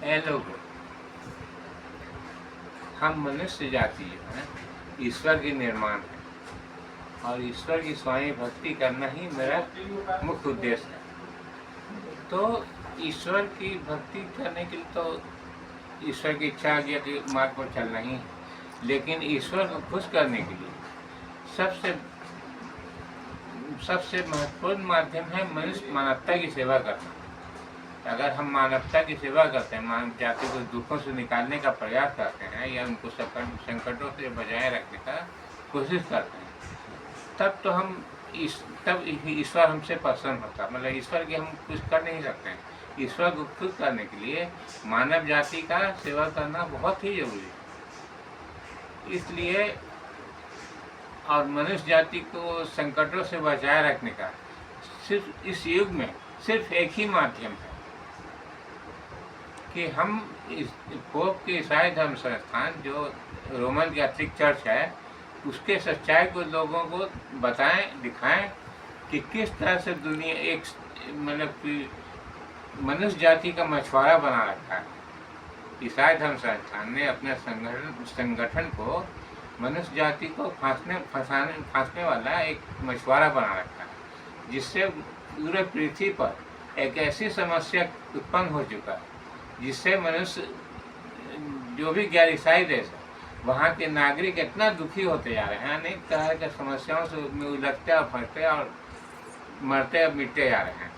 ए लोगों, हम मनुष्य जाति जो है ईश्वर की निर्माण है और ईश्वर की स्वामी भक्ति करना ही मेरा मुख्य उद्देश्य है। तो ईश्वर की भक्ति करने के लिए तो ईश्वर की इच्छा आज्ञा के मार्ग पर चलना ही है, लेकिन ईश्वर को खुश करने के लिए सबसे महत्वपूर्ण माध्यम है मनुष्य मानवता की सेवा करना। अगर हम मानवता की सेवा करते हैं, मानव जाति को दुखों से निकालने का प्रयास करते हैं या उनको संकटों से बचाए रखने का कोशिश करते हैं, तब तो हम तब ईश्वर हमसे प्रसन्न होता है। मतलब ईश्वर की हम कुछ कर नहीं सकते हैं। ईश्वर को खुश करने के लिए मानव जाति का सेवा करना बहुत ही जरूरी है। इसलिए और मनुष्य जाति को संकटों से बचाए रखने का सिर्फ इस युग में सिर्फ एक ही माध्यम है कि हम इस पोप के ईसाई धर्म संस्थान जो रोमन कैथोलिक चर्च है उसके सच्चाई को लोगों को बताएं, दिखाएं कि किस तरह से दुनिया एक मतलब कि मनुष्य जाति का मछुआरा बना रखा है। ईसाई धर्म संस्थान ने अपने संगठन को मनुष्य जाति को फांसने वाला एक मछुआरा बना रखा है, जिससे पूरे पृथ्वी पर एक ऐसी समस्या उत्पन्न हो चुका है जिससे मनुष्य जो भी गैर ईसाई देश है वहाँ के नागरिक इतना दुखी होते जा रहे हैं, अनेक तरह के समस्याओं से उलझते और फंसते और मरते और मिटते जा रहे हैं।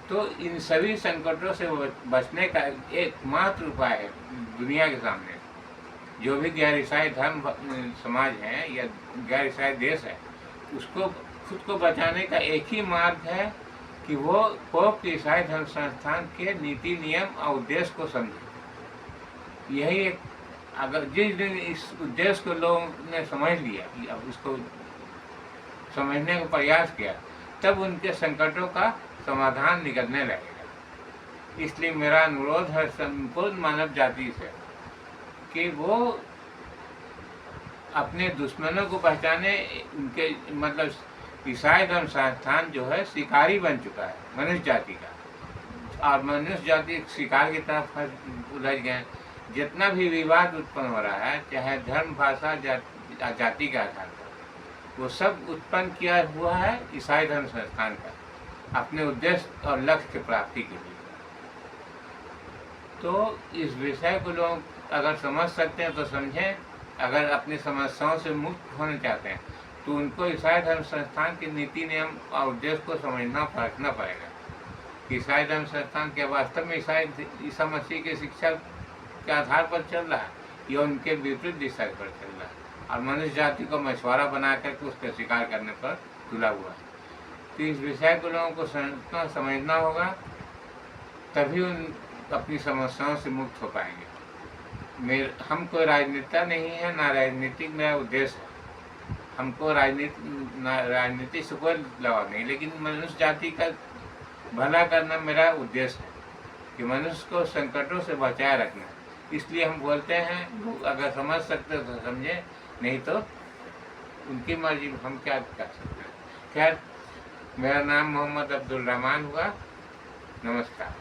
तो इन सभी संकटों से बचने का एकमात्र उपाय है दुनिया के सामने जो भी गैर ईसाई धर्म समाज है या गैर ईसाई देश है, उसको खुद को बचाने का एक ही मार्ग है कि वो पोप के ईसाई धर्म संस्थान के नीति नियम और उद्देश्य को समझे। यही एक अगर जिस दिन इस उद्देश्य को लोगों ने समझ लिया, अब उसको समझने का प्रयास किया, तब उनके संकटों का समाधान निकलने लगेगा। इसलिए मेरा अनुरोध है संपूर्ण मानव जाति से कि वो अपने दुश्मनों को पहचाने। उनके मतलब ईसाई धर्म संस्थान जो है शिकारी बन चुका है मनुष्य जाति का, और मनुष्य जाति शिकार की तरफ उलझ गए। जितना भी विवाद उत्पन्न हो रहा है, चाहे धर्म, भाषा, जाति के आधार पर, वो सब उत्पन्न किया हुआ है ईसाई धर्म संस्थान का अपने उद्देश्य और लक्ष्य की प्राप्ति के लिए। तो इस विषय को लोग अगर समझ सकते हैं तो समझें। अगर अपनी समस्याओं से मुक्त होना चाहते हैं तो उनको ईसाई धर्म संस्थान के नीति नियम और उद्देश्य को समझना परखना पड़ेगा। ईसाई धर्म संस्थान के वास्तव में ईसा मसीह की शिक्षा के आधार पर चल रहा है या उनके विपरीत दिशा पर चल रहा है और मनुष्य जाति को मछुआरा बना करके उसका शिकार करने पर तुला हुआ है। तो इस विषय को लोगों को समझना होगा, तभी उन अपनी समस्याओं से मुक्त हो पाएंगे। हम कोई राजनेता नहीं है, ना राजनीतिक मेरा उद्देश्य है। हमको राजनीति से कोई लगाव नहीं, लेकिन मनुष्य जाति का भला करना मेरा उद्देश्य है कि मनुष्य को संकटों से बचाए रखना। इसलिए हम बोलते हैं, लोग अगर समझ सकते तो समझे, नहीं तो उनकी मर्जी, हम क्या कर सकते हैं। खैर, मेरा नाम मोहम्मद अब्दुल रहमान हुआ। नमस्कार।